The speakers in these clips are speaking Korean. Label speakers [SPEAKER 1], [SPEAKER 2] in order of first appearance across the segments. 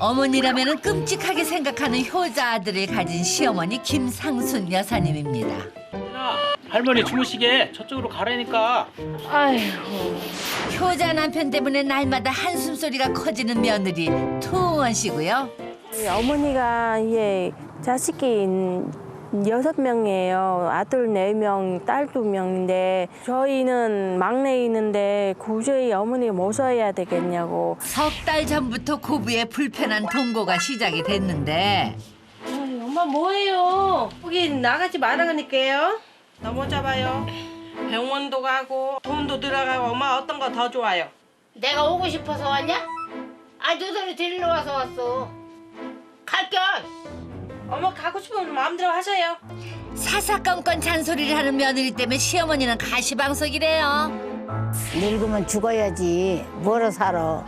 [SPEAKER 1] 어머니라면 끔찍하게 생각하는 효자 아들을 가진 시어머니 김상순 여사님입니다.
[SPEAKER 2] 할머니 주무시게 저쪽으로 가라니까.
[SPEAKER 3] 아이고.
[SPEAKER 1] 효자 남편 때문에 날마다 한숨 소리가 커지는 며느리 투원 씨고요.
[SPEAKER 3] 어머니가 자식이 6명이에요. 아들 4명, 딸 2명인데 저희는 막내 있는데 도저히 어머니 모셔야 되겠냐고.
[SPEAKER 1] 석 달 전부터 고부의 불편한 동거가 시작이 됐는데
[SPEAKER 3] 엄마 뭐해요? 거기 나가지 말아가니까요. 너무 잡아요. 병원도 가고 돈도 들어가고 엄마 어떤 거 더 좋아요?
[SPEAKER 4] 내가 오고 싶어서 왔냐? 아, 너희들 데리러 와서 왔어. 갈게.
[SPEAKER 3] 엄마 가고 싶으면 마음대로 하세요.
[SPEAKER 1] 사사건건 잔소리를 하는 며느리 때문에 시어머니는 가시방석이래요.
[SPEAKER 4] 늙으면 죽어야지. 뭐로 살아?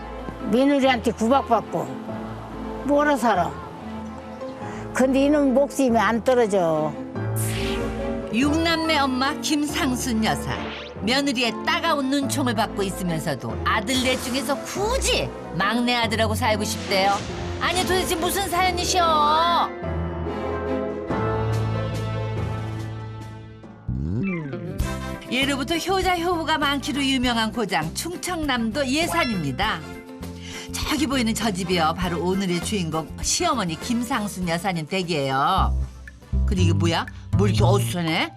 [SPEAKER 4] 며느리한테 구박받고 뭐로 살아? 근데 이놈 목숨이 안 떨어져.
[SPEAKER 1] 육남매 엄마 김상순 여사. 며느리의 따가운 눈총을 받고 있으면서도 아들 넷 중에서 굳이 막내 아들하고 살고 싶대요. 아니 도대체 무슨 사연이셔? 예로부터 효자 효부가 많기로 유명한 고장 충청남도 예산입니다. 저기 보이는 저 집이요, 바로 오늘의 주인공 시어머니 김상순 여사님 댁이에요. 근데 이게 뭐야? 뭐 이렇게 어수선해?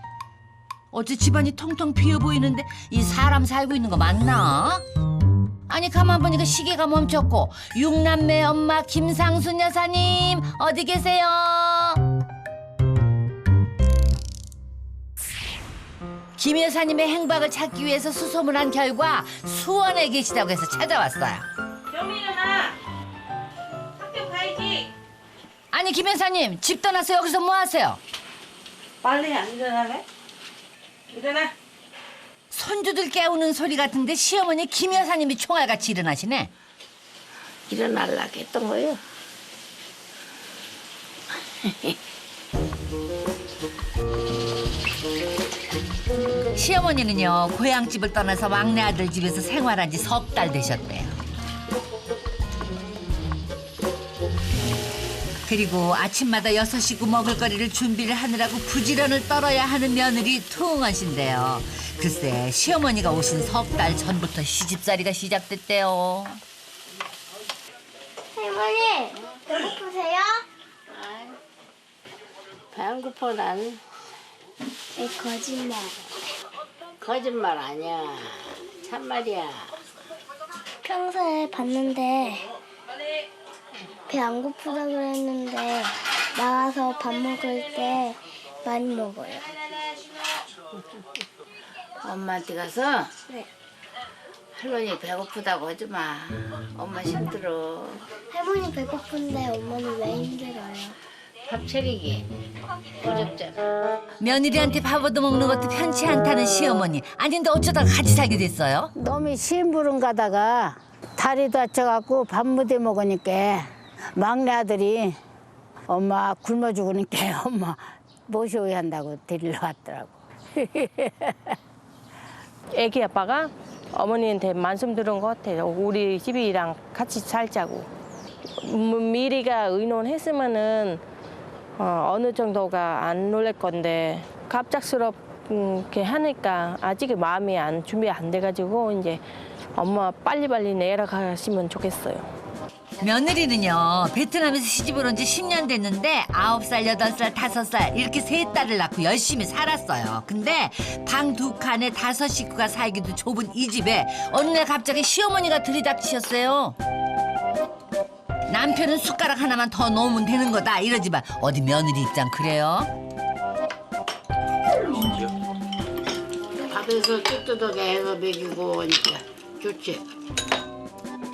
[SPEAKER 1] 어째 집안이 통통 비어 보이는데 이 사람 살고 있는 거 맞나? 아니 가만 보니까 시계가 멈췄고 육남매 엄마 김상순 여사님 어디 계세요? 김 여사님의 행방을 찾기 위해서 수소문한 결과 수원에 계시다고 해서 찾아왔어요.
[SPEAKER 3] 영민아, 학교 가야지.
[SPEAKER 1] 아니 김 여사님 집 떠나서 여기서 뭐 하세요?
[SPEAKER 3] 빨리 안 일어나래? 일어나.
[SPEAKER 1] 손주들 깨우는 소리 같은데 시어머니 김 여사님이 총알같이 일어나시네.
[SPEAKER 4] 일어나려고 했던 거예요.
[SPEAKER 1] 시어머니는요 고향집을 떠나서 막내 아들 집에서 생활한 지 석 달 되셨대요. 그리고 아침마다 6시고 먹을거리를 준비를 하느라고 부지런을 떨어야 하는 며느리 투응원 씨인데요. 글쎄 시어머니가 오신 석 달 전부터 시집살이가 시작됐대요.
[SPEAKER 5] 할머니, 배고프세요?
[SPEAKER 4] 배 안 고파 난.
[SPEAKER 5] 네, 거짓말.
[SPEAKER 4] 거짓말 아니야. 참말이야.
[SPEAKER 5] 평소에 봤는데 배 안 고프다 그랬는데 나와서 밥 먹을 때 많이 먹어요.
[SPEAKER 4] 엄마한테 가서
[SPEAKER 5] 네.
[SPEAKER 4] 할머니 배고프다고 하지 마. 엄마 힘들어.
[SPEAKER 5] 할머니 배고픈데 엄마는 왜 힘들어요?
[SPEAKER 4] 밥 차리기 어렵잖아.
[SPEAKER 1] 며느리한테 밥 얻어먹는 것도 편치 않다는 시어머니. 아니 근데 어쩌다가 같이 살게 됐어요?
[SPEAKER 4] 놈이 심부름 가다가 다리 다쳐갖고 밥 못 해 먹으니까 막내 아들이 엄마 굶어 죽으니까 엄마 모셔야 한다고 데리러 왔더라고.
[SPEAKER 3] 애기 아빠가 어머니한테 말씀 들은 것 같아요. 우리 집이랑 같이 살자고. 미리가 의논했으면은 어느 정도가 안 놀랄 건데 갑작스럽게 하니까 아직 마음이 준비 안 돼가지고 이제 엄마 빨리빨리 내려가시면 좋겠어요.
[SPEAKER 1] 며느리는요 베트남에서 시집을 온 지 10년 됐는데 9살, 8살, 5살 이렇게 세 딸을 낳고 열심히 살았어요. 근데 방 2칸에 5식구가 살기도 좁은 이 집에 어느 날 갑자기 시어머니가 들이닥치셨어요. 남편은 숟가락 하나만 더 놓으면 되는 거다 이러지만 어디 며느리 입장 그래요?
[SPEAKER 4] 밥에서 뚝뚝하게 해서 먹이고 오니까 좋지.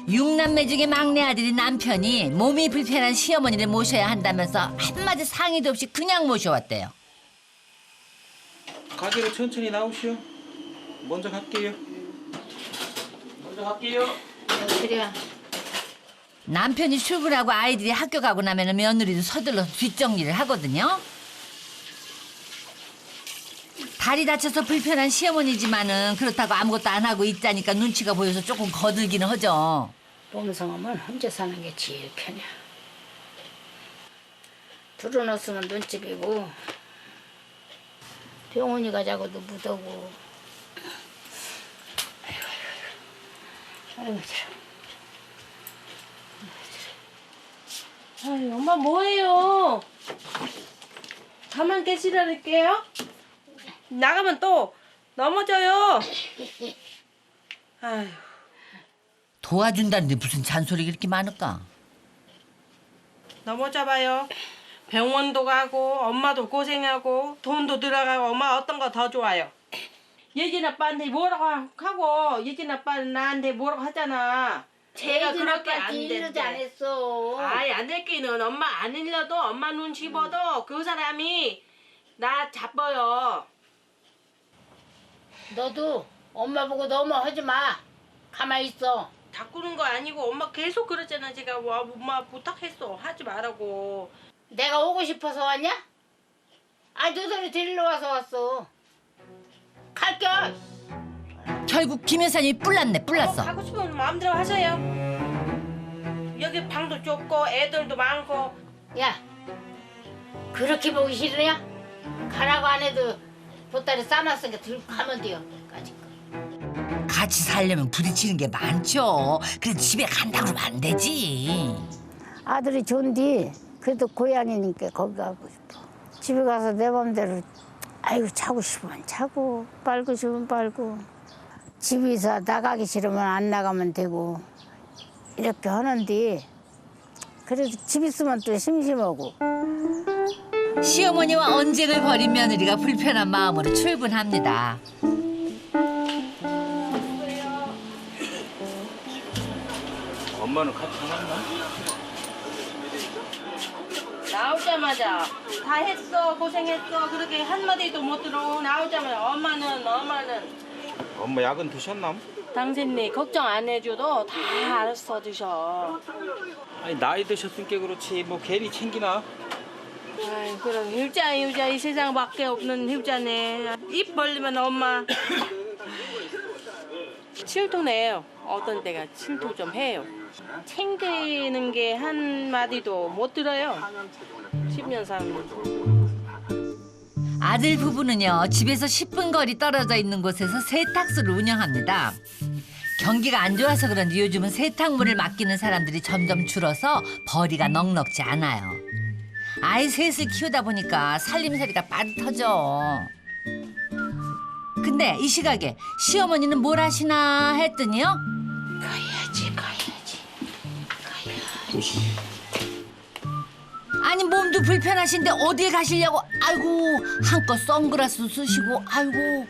[SPEAKER 1] 육남매 중에 막내 아들이 남편이 몸이 불편한 시어머니를 모셔야 한다면서 한마디 상의도 없이 그냥 모셔왔대요.
[SPEAKER 2] 가게로 천천히 나오시오. 먼저 갈게요. 먼저 갈게요.
[SPEAKER 4] 그래.
[SPEAKER 1] 남편이 출근하고 아이들이 학교 가고 나면 며느리도 서둘러서 뒷정리를 하거든요. 다리 다쳐서 불편한 시어머니지만은 그렇다고 아무것도 안 하고 있자니까 눈치가 보여서 조금 거들기는 하죠.
[SPEAKER 4] 몸성하면 혼자 사는 게 제일 편해. 들어놓으면 눈치이고 병원에 가자고도 무더고. 아이고
[SPEAKER 3] 아유, 엄마 뭐해요? 가만 계시라니까요. 나가면 또 넘어져요. 아유,
[SPEAKER 1] 도와준다는데 무슨 잔소리가 이렇게 많을까?
[SPEAKER 3] 넘어져봐요. 병원도 가고 엄마도 고생하고 돈도 들어가고 엄마 어떤 거 더 좋아요? 예진 아빠한테 뭐라고 하고 예진 아빠는 나한테 뭐라고 하잖아. 제가 그렇게 안
[SPEAKER 4] 일러지 안
[SPEAKER 3] 된대.
[SPEAKER 4] 했어.
[SPEAKER 3] 아이 안 될기는 엄마 안 일러도 엄마 눈치 봐도 그 사람이 나 잡아요.
[SPEAKER 4] 너도 엄마 보고 너무 하지 마. 가만히 있어.
[SPEAKER 3] 바꾸는 거 아니고 엄마 계속 그랬잖아. 제가 와 엄마 부탁했어. 하지 말라고.
[SPEAKER 4] 내가 오고 싶어서 왔냐? 아, 너들이 데리러 와서 왔어. 갈게.
[SPEAKER 1] 결국 김 여사님이 뿔났어.
[SPEAKER 3] 가고 싶으면 마음대로 하세요. 여기 방도 좁고 애들도 많고.
[SPEAKER 4] 야, 그렇게 보기 싫으냐? 가라고 안 해도 보따리 싸놨으니까 들고 가면 돼요. 까짓 거.
[SPEAKER 1] 같이 살려면 부딪히는 게 많죠. 그래도 집에 간다 그러면 안 되지.
[SPEAKER 4] 아들이 좋은데 그래도 고향이니까 거기 가고 싶어. 집에 가서 내 맘대로 아이고 자고 싶으면 자고 빨고 싶으면 빨고 집에서 나가기 싫으면 안 나가면 되고 이렇게 하는데 그래도 집 있으면 또 심심하고.
[SPEAKER 1] 시어머니와 언쟁을 벌인 며느리가 불편한 마음으로 출근합니다.
[SPEAKER 2] 엄마는 같이 나갔나?
[SPEAKER 3] 나오자마자 다 했어 고생했어 그렇게 한마디도 못 들어. 나오자마자 엄마는
[SPEAKER 2] 엄마 약은 드셨나?
[SPEAKER 3] 당신네 걱정 안 해줘도 다 알아서 드셔.
[SPEAKER 2] 아니 나이 드셨으니까 그렇지 뭐 괜히 챙기나?
[SPEAKER 3] 아이 그럼 효자 이 세상밖에 없는 효자네. 입 벌리면 엄마 질투내요. 어떤 때가 질투 좀 해요. 챙기는 게 한마디도 못 들어요. 10년 사는.
[SPEAKER 1] 아들 부부는요, 집에서 10분 거리 떨어져 있는 곳에서 세탁소를 운영합니다. 경기가 안 좋아서 그런지 요즘은 세탁물을 맡기는 사람들이 점점 줄어서 벌이가 넉넉지 않아요. 아이 셋을 키우다 보니까 살림살이가 빠듯하죠. 근데 이 시각에 시어머니는 뭘 하시나 했더니요.
[SPEAKER 4] 가야지.
[SPEAKER 1] 아니 몸도 불편하신데 어딜 가시려고. 아이고 한껏 선글라스 쓰시고. 아이고.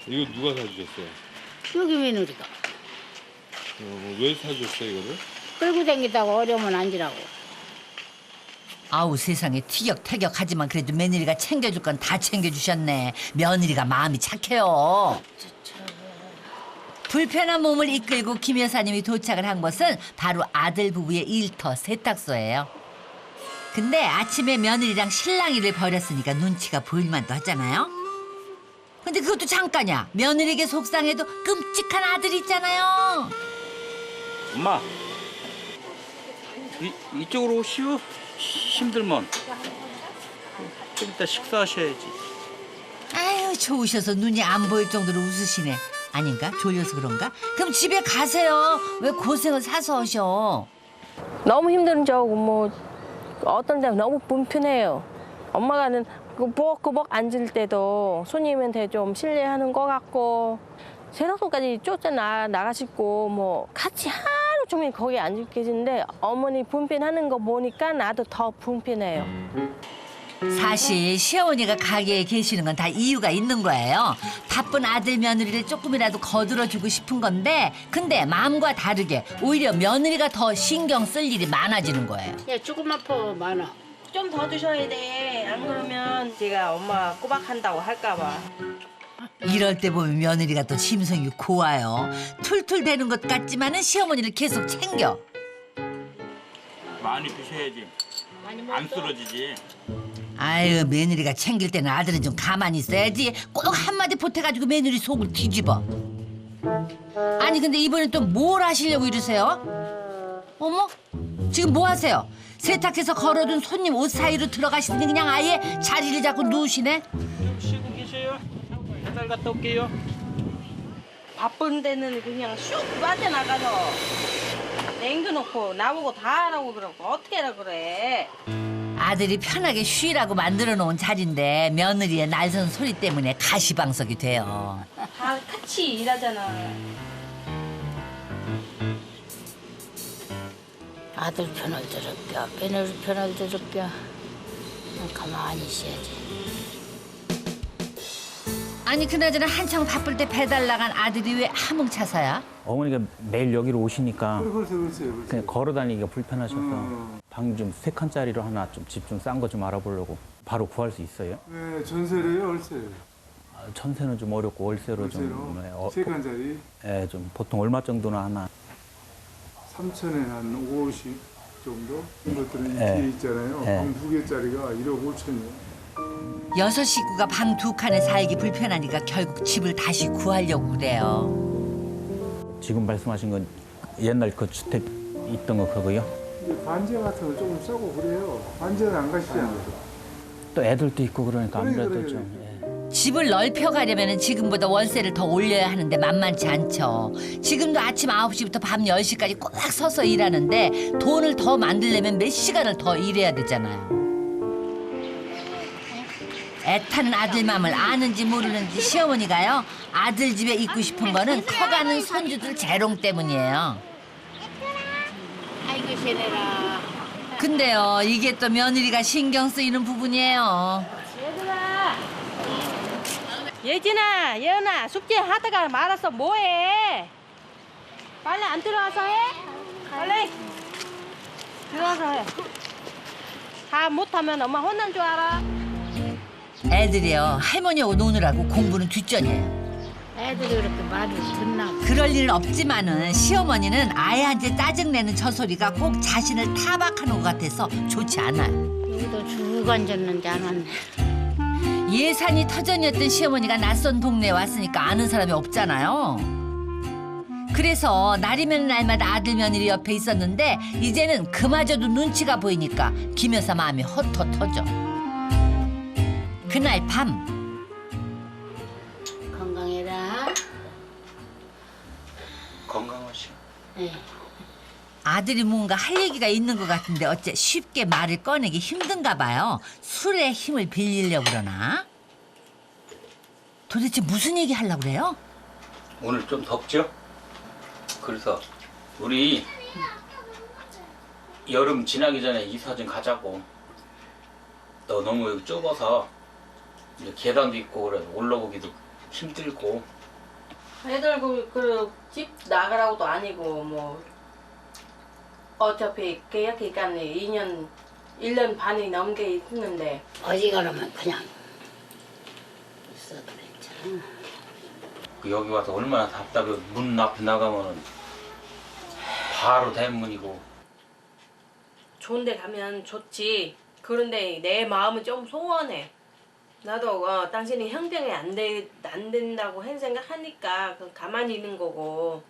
[SPEAKER 6] 이거 누가 사주셨어요?
[SPEAKER 4] 여기 며느리가
[SPEAKER 6] 왜 사주셨어요 이거를?
[SPEAKER 4] 끌고 다니다고 어려우면 앉으라고.
[SPEAKER 1] 아우 세상에 티격태격하지만 그래도 며느리가 챙겨줄 건 다 챙겨주셨네. 며느리가 마음이 착해요. 불편한 몸을 이끌고 김 여사님이 도착을 한 곳은 바로 아들 부부의 일터 세탁소예요. 근데 아침에 며느리랑 실랑이를 벌였으니까 눈치가 보일만도 하잖아요. 근데 그것도 잠깐이야. 며느리에게 속상해도 끔찍한 아들이 있잖아요.
[SPEAKER 2] 엄마 이쪽으로 오시오. 힘들면 좀 이따 식사하셔야지.
[SPEAKER 1] 아유 좋으셔서 눈이 안 보일 정도로 웃으시네. 아닌가? 졸려서 그런가? 그럼 집에 가세요. 왜 고생을 사서 오셔?
[SPEAKER 3] 너무 힘든 적고 뭐 어떤 데는 너무 불편해요. 엄마가는 꾸벅꾸벅 앉을 때도 손님한테 좀 신뢰하는 것 같고 세탁소까지 쫓아 나가시고 뭐 같이 하루 종일 거기 앉아 계시는데 어머니 불편하는 거 보니까 나도 더 불편해요.
[SPEAKER 1] 사실 시어머니가 가게에 계시는 건 다 이유가 있는 거예요. 바쁜 아들 며느리를 조금이라도 거들어주고 싶은 건데 근데 마음과 다르게 오히려 며느리가 더 신경 쓸 일이 많아지는 거예요.
[SPEAKER 4] 야, 조금만 퍼 많아.
[SPEAKER 3] 좀 더 드셔야 돼. 안 그러면 제가 엄마 꼬박한다고 할까 봐.
[SPEAKER 1] 이럴 때 보면 며느리가 또 심성이 고와요. 툴툴 대는 것 같지만은 시어머니를 계속 챙겨.
[SPEAKER 2] 많이 드셔야지. 안 쓰러지지.
[SPEAKER 1] 아유 며느리가 챙길 때는 아들은 좀 가만히 있어야지. 꼭 한마디 보태가지고 며느리 속을 뒤집어. 아니 근데 이번엔 또 뭘 하시려고 이러세요? 어머, 지금 뭐 하세요? 세탁해서 걸어둔 손님 옷 사이로 들어가시더니 그냥 아예 자리를 잡고 누우시네?
[SPEAKER 2] 좀 쉬고 계세요. 배달 갔다 올게요.
[SPEAKER 3] 바쁜 데는 그냥 쑥 빠져나가서 남겨놓고 나보고 다 하라고 그러고 어떻게 하라 그래.
[SPEAKER 1] 아들이 편하게 쉬라고 만들어 놓은 자리인데 며느리의 날선 소리 때문에 가시방석이 돼요.
[SPEAKER 3] 다 같이 일하잖아.
[SPEAKER 4] 아들 편을 들을까, 며느리 편을 들을까. 가만히 있어야지.
[SPEAKER 1] 아니 그나저나 한창 바쁠 때 배달 나간 아들이 왜 하뭉차서야?
[SPEAKER 7] 어머니가 매일 여기로 오시니까
[SPEAKER 8] 글쎄.
[SPEAKER 7] 그냥 걸어 다니기가 불편하셔서 방 좀 3칸짜리로 하나 좀 집 좀 싼 거 좀 알아보려고. 바로 구할 수 있어요?
[SPEAKER 8] 네, 전세래요, 월세.
[SPEAKER 7] 천세는 좀 어렵고 월세로 좀
[SPEAKER 8] 세 칸짜리
[SPEAKER 7] 예, 좀 보통 얼마 정도나 하나?
[SPEAKER 8] 3천에 한 50 정도. 이것들은
[SPEAKER 7] 네.
[SPEAKER 8] 뒤에 있잖아요.
[SPEAKER 7] 네.
[SPEAKER 8] 방 2개짜리가 1억 5천이에요.
[SPEAKER 1] 6식구가 방 2칸에 살기 불편하니까 결국 집을 다시 구하려고 그래요.
[SPEAKER 7] 지금 말씀하신 건 옛날 그 주택 있던 거 그거요?
[SPEAKER 8] 근데 반지 같은 거 조금 싸고 그래요. 반지는 안 가시잖아요.
[SPEAKER 7] 또 애들도 있고 그러니까
[SPEAKER 8] 그래,
[SPEAKER 7] 아무래도
[SPEAKER 8] 그래,
[SPEAKER 7] 좀 예.
[SPEAKER 1] 집을 넓혀가려면 지금보다 월세를 더 올려야 하는데 만만치 않죠. 지금도 아침 9시부터 밤 10시까지 꼭 서서 일하는데 돈을 더 만들려면 몇 시간을 더 일해야 되잖아요. 애타는 아들 맘을 아는지 모르는지 시어머니가요. 아들 집에 있고 싶은 거는 커가는 손주들 재롱 때문이에요.
[SPEAKER 4] 아이고, 시내라.
[SPEAKER 1] 근데요, 이게 또 며느리가 신경 쓰이는 부분이에요.
[SPEAKER 3] 예진아, 예은아, 숙제 하다가 말아서 뭐해? 빨리 안 들어와서 해? 빨리 들어와서 해. 다 못하면 엄마 혼난 줄 알아?
[SPEAKER 1] 애들이요, 할머니하고 노느라고 공부는 뒷전이에요.
[SPEAKER 4] 애들이 그렇게 말을 듣나.
[SPEAKER 1] 그럴 일은 없지만은 시어머니는 아이한테 짜증내는 저 소리가 꼭 자신을 타박하는 것 같아서 좋지 않아요.
[SPEAKER 4] 여기도 죽고 앉았는지 알았네.
[SPEAKER 1] 예산이 터전이었던 시어머니가 낯선 동네에 왔으니까 아는 사람이 없잖아요. 그래서 날이면 날마다 아들 며느리 옆에 있었는데 이제는 그마저도 눈치가 보이니까 김 여사 마음이 헛헛하죠. 그날 밤
[SPEAKER 4] 건강해라.
[SPEAKER 2] 건강하시오.
[SPEAKER 4] 네.
[SPEAKER 1] 아들이 뭔가 할 얘기가 있는 것 같은데 어째 쉽게 말을 꺼내기 힘든가 봐요. 술의 힘을 빌리려고 그러나? 도대체 무슨 얘기 하려고 그래요?
[SPEAKER 2] 오늘 좀 덥죠? 그래서 우리 여름 지나기 전에 이사 좀 가자고. 너 너무 여기 좁아서 이제 계단도 있고 그래 올라오기도 힘들고.
[SPEAKER 3] 애들 집 나가라고도 아니고 뭐 어차피 계약 기간이 1년 반이 넘게 있는데
[SPEAKER 4] 어지간하면 그냥 있어도 괜찮아.
[SPEAKER 2] 여기 와서 얼마나 답답해. 문 앞에 나가면은 바로 대문이고.
[SPEAKER 3] 좋은 데 가면 좋지. 그런데 내 마음은 좀 소원해. 나도 당신이 형편이 안 된다고 생각하니까 가만히 있는 거고.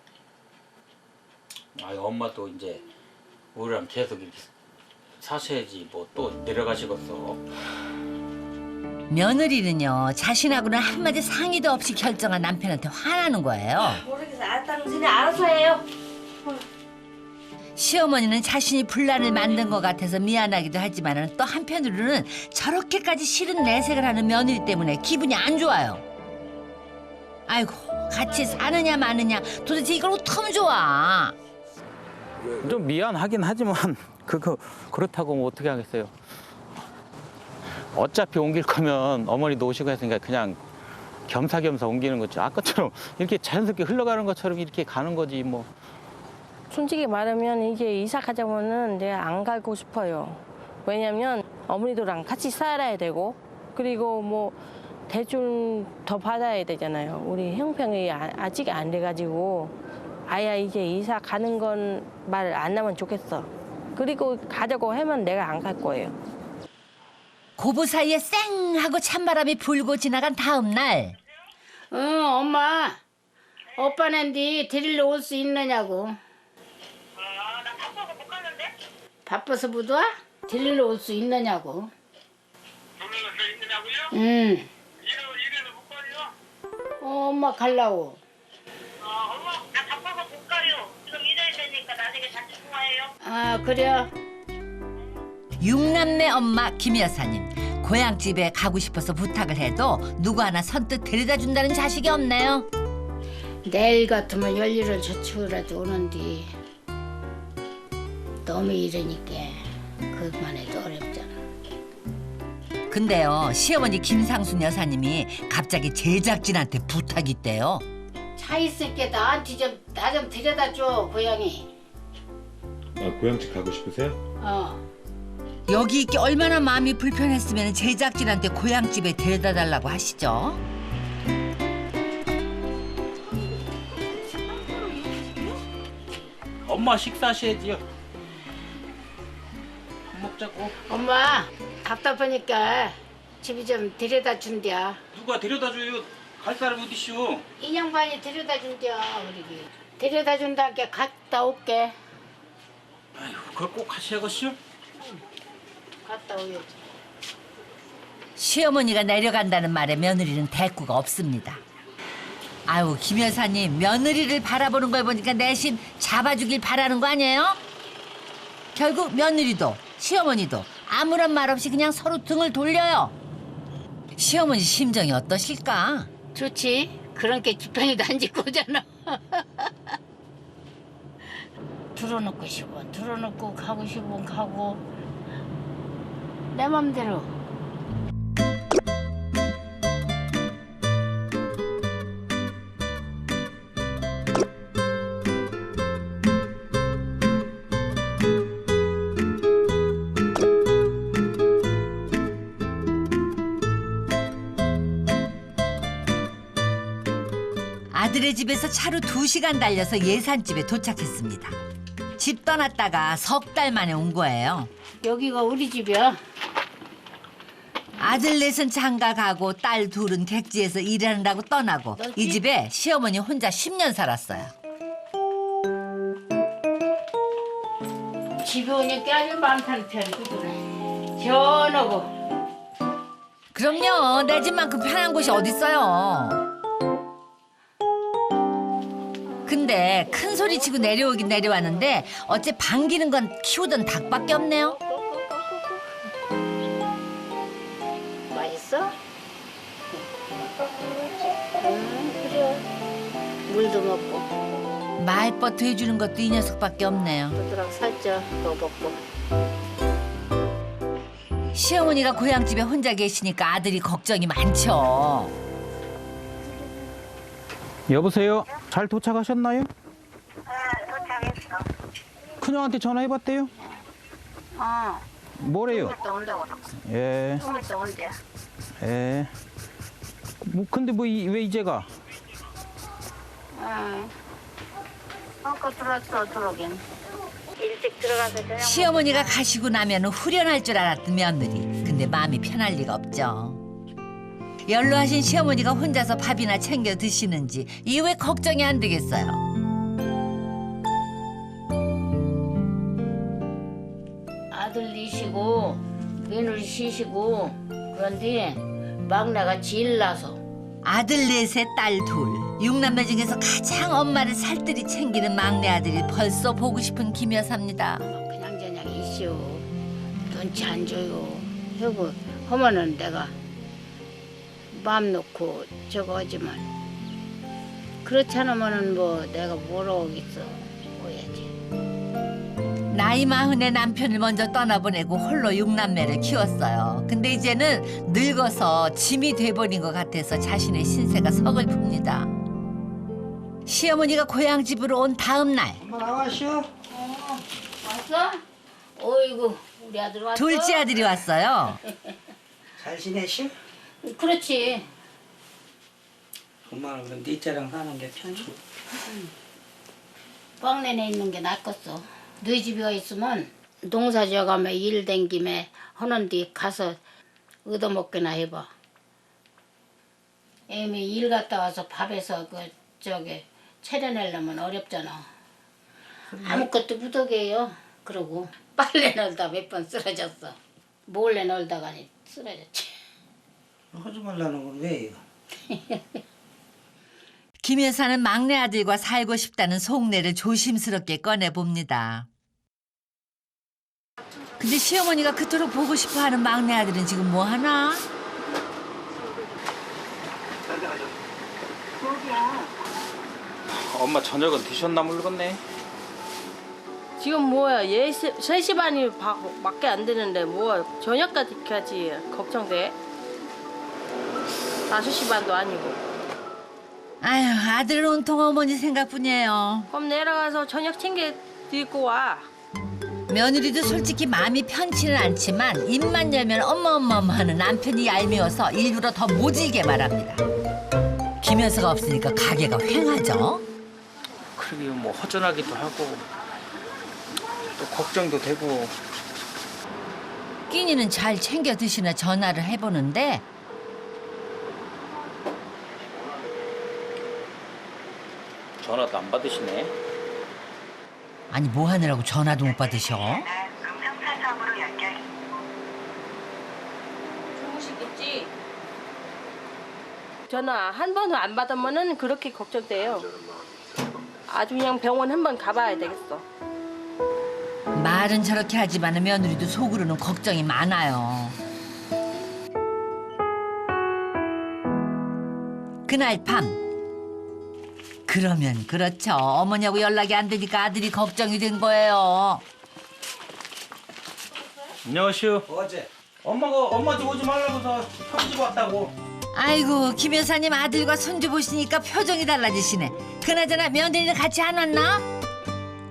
[SPEAKER 2] 아이 엄마도 이제 우리랑 계속 이렇게 사셔야지 뭐 또 내려가시겠어.
[SPEAKER 1] 며느리는요, 자신하고는 한마디 상의도 없이 결정한 남편한테 화나는 거예요.
[SPEAKER 3] 모르겠어. 당신이 알아서 해요.
[SPEAKER 1] 시어머니는 자신이 분란을 만든 것 같아서 미안하기도 하지만 또 한편으로는 저렇게까지 싫은 내색을 하는 며느리 때문에 기분이 안 좋아요. 아이고, 같이 사느냐 마느냐 도대체 이걸 어떻게 하면 좋아.
[SPEAKER 7] 좀 미안하긴 하지만 그렇다고 뭐 어떻게 하겠어요. 어차피 옮길 거면 어머니도 오시고 했으니까 그냥 겸사겸사 옮기는 거죠. 아까처럼 이렇게 자연스럽게 흘러가는 것처럼 이렇게 가는 거지 뭐.
[SPEAKER 3] 솔직히 말하면 이제 이사 가자면은 내가 안 가고 싶어요. 왜냐면 어머니들랑 같이 살아야 되고 그리고 뭐 대출 더 받아야 되잖아요. 우리 형편이 아직 안 돼가지고 아야 이제 이사 가는 건 말 안 하면 좋겠어. 그리고 가자고 하면 내가 안 갈 거예요.
[SPEAKER 1] 고부 사이에 쌩 하고 찬바람이 불고 지나간 다음 날
[SPEAKER 4] 응, 엄마. 오빠는데 데리러 올 수 있느냐고.
[SPEAKER 9] 나 바빠서 못 가는데?
[SPEAKER 4] 바빠서 못 와? 데리러 올 수 있느냐고.
[SPEAKER 9] 놀러갈 수 있느냐고요?
[SPEAKER 4] 응.
[SPEAKER 9] 이래서 못 가요?
[SPEAKER 4] 엄마 갈라고.
[SPEAKER 9] 엄마, 나 바빠서 못 가요. 좀 일해야 되니까 나중에 다시 통화해요.
[SPEAKER 4] 아 그래.
[SPEAKER 1] 육남매 엄마 김 여사님. 고향집에 가고 싶어서 부탁을 해도 누구 하나 선뜻 데려다 준다는 자식이 없네요.
[SPEAKER 4] 내일 같으면 열일을 저축이라도 오는데 너무 이러니까 그것만 해도 어렵잖아.
[SPEAKER 1] 근데요, 시어머니 김상순 여사님이 갑자기 제작진한테 부탁이 있대요.
[SPEAKER 4] 차 있을게 나한테 나 좀 데려다 줘 고향이.
[SPEAKER 6] 아, 고향집 가고 싶으세요?
[SPEAKER 1] 여기 있기 얼마나 마음이 불편했으면 제작진한테 고향집에 데려다 달라고 하시죠.
[SPEAKER 2] 엄마 식사하셔야지요. 먹자고.
[SPEAKER 4] 엄마 답답하니까 집이 좀 데려다 준대야.
[SPEAKER 2] 누가 데려다 줘요? 갈 사람이 어디시오?
[SPEAKER 4] 인형반이 데려다 준대야 우리. 데려다 준다니까 갔다 올게.
[SPEAKER 2] 아휴, 그걸 꼭 하셔야겠시오?
[SPEAKER 4] 갔다 오야지.
[SPEAKER 1] 시어머니가 내려간다는 말에 며느리는 대꾸가 없습니다. 아유, 김 여사님, 며느리를 바라보는 걸 보니까 내심 잡아주길 바라는 거 아니에요? 결국 며느리도 시어머니도 아무런 말 없이 그냥 서로 등을 돌려요. 시어머니 심정이 어떠실까?
[SPEAKER 4] 좋지. 그런 게 지팡이도 안 짚고 오잖아. 들어놓고 싶으면 들어놓고 가고 싶으면 가고 내 맘대로.
[SPEAKER 1] 아들의 집에서 차로 2시간 달려서 예산집에 도착했습니다. 집 떠났다가 석 달 만에 온 거예요.
[SPEAKER 4] 여기가 우리 집이야.
[SPEAKER 1] 아들 넷은 장가 가고 딸 둘은 객지에서 일하느라고 떠나고 이 집에 시어머니 혼자 10년 살았어요.
[SPEAKER 4] 집에 오니까 아주 마음 타는 편이거든. 시원하고.
[SPEAKER 1] 그럼요, 내 집만큼 편한 곳이 어딨어요. 근데 큰 소리 치고 내려오긴 내려왔는데 어째 반기는 건 키우던 닭밖에 없네요.
[SPEAKER 4] 맛있어? 그래. 물도 먹고
[SPEAKER 1] 말벗 해주는 것도 이 녀석밖에 없네요.
[SPEAKER 4] 부드럽 살쪄 더 먹고.
[SPEAKER 1] 시어머니가 고향집에 혼자 계시니까 아들이 걱정이 많죠.
[SPEAKER 7] 여보세요? 잘 도착하셨나요?
[SPEAKER 5] 도착했어.
[SPEAKER 7] 큰형한테 전화해봤대요? 뭐래요?
[SPEAKER 5] 또 온다고.
[SPEAKER 7] 예,
[SPEAKER 5] 또 온대.
[SPEAKER 7] 예. 뭐 근데 뭐 왜 이제 가?
[SPEAKER 5] 아까 들어왔어 들어오긴. 일찍 들어가서 저녁.
[SPEAKER 1] 시어머니가 가시고 나면 후련할 줄 알았던 며느리. 근데 마음이 편할 리가 없죠. 연로하신 시어머니가 혼자서 밥이나 챙겨 드시는지 이후에 걱정이 안 되겠어요.
[SPEAKER 4] 아들 니시고 며느리 쉬시고 그런데 막내가 제일 나서.
[SPEAKER 1] 아들 넷에 딸 둘. 6남매 중에서 가장 엄마를 살뜰히 챙기는 막내 아들이 벌써 보고 싶은 김 여사입니다.
[SPEAKER 4] 그냥 저냥 이시오. 눈치 안 줘요. 여보 하면은 내가 마음 놓고 저거 하지만 그렇지 않으면은 뭐 내가 뭐라고 하겠어. 뭐야지.
[SPEAKER 1] 나이 40에 남편을 먼저 떠나보내고 홀로 6남매를 키웠어요. 근데 이제는 늙어서 짐이 돼버린 것 같아서 자신의 신세가 서글픕니다. 시어머니가 고향집으로 온 다음 날
[SPEAKER 4] 왔어? 어이구 우리 아들 왔어?
[SPEAKER 1] 둘째 아들이 왔어요.
[SPEAKER 10] 잘 지내시?
[SPEAKER 4] 그렇지.
[SPEAKER 10] 엄마는 그럼 넷째랑 사는 게 편해?
[SPEAKER 4] 빵내내 있는 게 낫겠어. 너희 집에 가 있으면 농사 지어가면 일 된 김에 하는데 가서 얻어먹기나 해봐. 애미 일 갔다 와서 밥에서 그 저기 차려내려면 어렵잖아. 아무것도 부족해요. 그러고 빨래 널다 몇 번 쓰러졌어. 몰래 널다가니 쓰러졌지.
[SPEAKER 10] 하지 말라는 건 왜요?
[SPEAKER 1] 김 여사는 막내 아들과 살고 싶다는 속내를 조심스럽게 꺼내봅니다. 근데 시어머니가 그토록 보고 싶어하는 막내 아들은 지금 뭐 하나?
[SPEAKER 7] 엄마 저녁은 드셨나 모르겠네.
[SPEAKER 3] 지금 뭐야 3시 반이 밖에 안 되는데 뭐 저녁까지 걱정돼. 5시 반도 아니고.
[SPEAKER 1] 아유, 아들은 온통 어머니 생각뿐이에요.
[SPEAKER 3] 그럼 내려가서 저녁 챙겨 드리고 와.
[SPEAKER 1] 며느리도 솔직히 마음이 편치는 않지만 입만 열면 엄마 하는 남편이 얄미워서 일부러 더 모질게 말합니다. 김 여사가 없으니까 가게가 횡하죠.
[SPEAKER 7] 그러게 뭐 허전하기도 하고 또 걱정도 되고.
[SPEAKER 1] 끼니는 잘 챙겨 드시나 전화를 해보는데
[SPEAKER 7] 전화도 안 받으시네.
[SPEAKER 1] 아니 뭐 하느라고 전화도 못 받으셔?
[SPEAKER 3] 주무시겠지? 전화 한 번도 안 받으면은 그렇게 걱정돼요. 아주 그냥 병원 한 번 가봐야 되겠어.
[SPEAKER 1] 말은 저렇게 하지만 며느리도 속으로는 걱정이 많아요. 그날 밤. 그러면 그렇죠. 어머니하고 연락이 안 되니까 아들이 걱정이 된 거예요.
[SPEAKER 7] 안녕하시오.
[SPEAKER 10] 어제
[SPEAKER 7] 엄마 좀 오지 말라고서 편지 왔다고.
[SPEAKER 1] 아이고 김 여사님 아들과 손주 보시니까 표정이 달라지시네. 그나저나 며느리는 같이 안 왔나?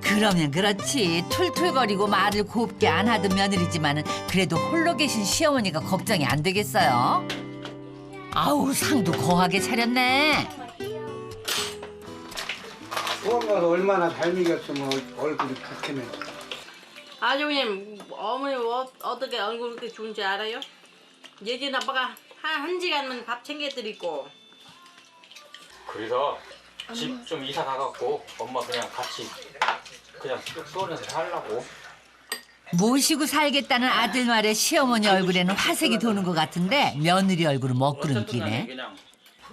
[SPEAKER 1] 그러면 그렇지. 툴툴거리고 말을 곱게 안 하던 며느리지만은 그래도 홀로 계신 시어머니가 걱정이 안 되겠어요. 아우 상도 거하게 차렸네.
[SPEAKER 8] 소아가 얼마나 잘 먹였으면 얼굴이 그렇게면.
[SPEAKER 3] 아주님 어머니 어떻게 얼굴 그렇게 좋은지 알아요? 예전 아빠가 한 시간만 밥 챙겨드리고.
[SPEAKER 7] 그래서 집 좀 이사 가갖고 엄마 그냥 같이 그냥 쭉 쏘면서 살라고.
[SPEAKER 1] 모시고 살겠다는 아들 말에 시어머니 얼굴에는 화색이 도는 것 같은데 며느리 얼굴은 먹구름 끼네.
[SPEAKER 7] 그냥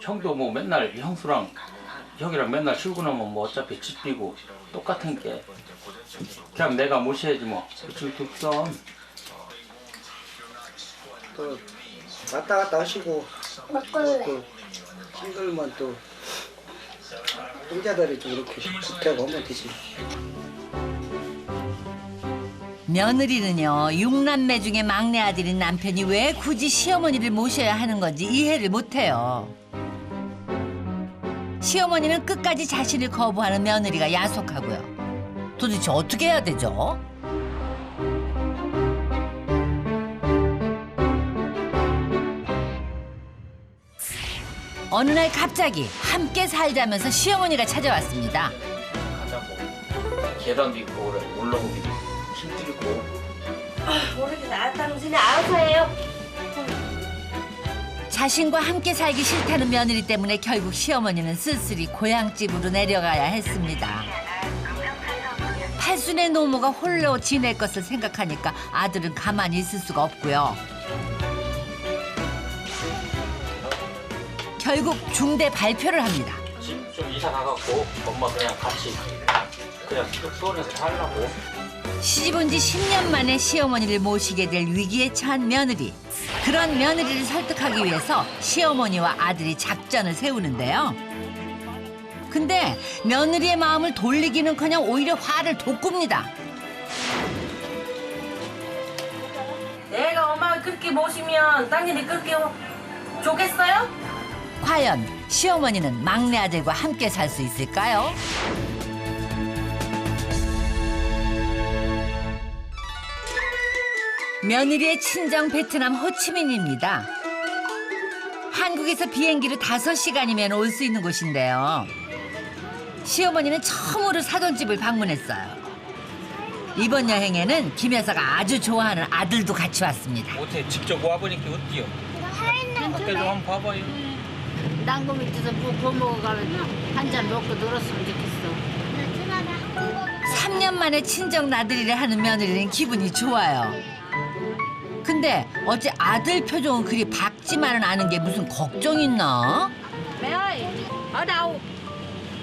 [SPEAKER 7] 형도 뭐 맨날 형이랑 맨날 출근하면 뭐 어차피 집 비고 똑같은 게 그냥 내가 모셔야지 뭐. 그치 뚝섬.
[SPEAKER 10] 또 왔다 갔다 하시고
[SPEAKER 5] 먹을래.
[SPEAKER 10] 또 힘들면 또 혼자들이 좀 이렇게 부탁 오면 되지.
[SPEAKER 1] 며느리는요 6남매 중에 막내 아들인 남편이 왜 굳이 시어머니를 모셔야 하는 건지 이해를 못해요. 시어머니는 끝까지 자신을 거부하는 며느리가 야속하고요. 도대체 어떻게 해야 되죠? 어느 날 갑자기 함께 살자면서 시어머니가 찾아왔습니다.
[SPEAKER 2] 가자고. 계단도 있고 그래. 올라오기도 힘들고.
[SPEAKER 3] 모르겠어. 당신이 알아서 해요.
[SPEAKER 1] 자신과 함께 살기 싫다는 며느리 때문에 결국 시어머니는 쓸쓸히 고향집으로 내려가야 했습니다. 팔순의 노모가 홀로 지낼 것을 생각하니까 아들은 가만히 있을 수가 없고요. 결국 중대 발표를 합니다.
[SPEAKER 7] 집 좀 이사 가갖고 엄마 그냥 같이 그냥 쭉 쏘면서 살라고.
[SPEAKER 1] 시집 온 지 10년 만에 시어머니를 모시게 될 위기에 처한 며느리. 그런 며느리를 설득하기 위해서 시어머니와 아들이 작전을 세우는데요. 근데 며느리의 마음을 돌리기는커녕 오히려 화를 돋굽니다.
[SPEAKER 3] 내가 엄마를 그렇게 모시면 당신이 그렇게 좋겠어요?
[SPEAKER 1] 과연 시어머니는 막내 아들과 함께 살 수 있을까요? 며느리의 친정 베트남 호치민입니다. 한국에서 비행기로 5시간이면 올 수 있는 곳인데요. 시어머니는 처음으로 사돈집을 방문했어요. 이번 여행에는 김 여사가 아주 좋아하는 아들도 같이 왔습니다.
[SPEAKER 7] 어떻게 직접 와보니까 어때요? 밖에 좀 한번 봐봐요.
[SPEAKER 4] 난거 밑에서 뭐 구워 먹어가면 한 잔 먹고 놀았으면 좋겠어.
[SPEAKER 1] 3년 만에 친정 나들이를 하는 며느리는 기분이 좋아요. 근데 어째 아들 표정은 그리 밝지만은 않은 게 무슨 걱정 있나?
[SPEAKER 3] Mẹ ơi, ở đâu?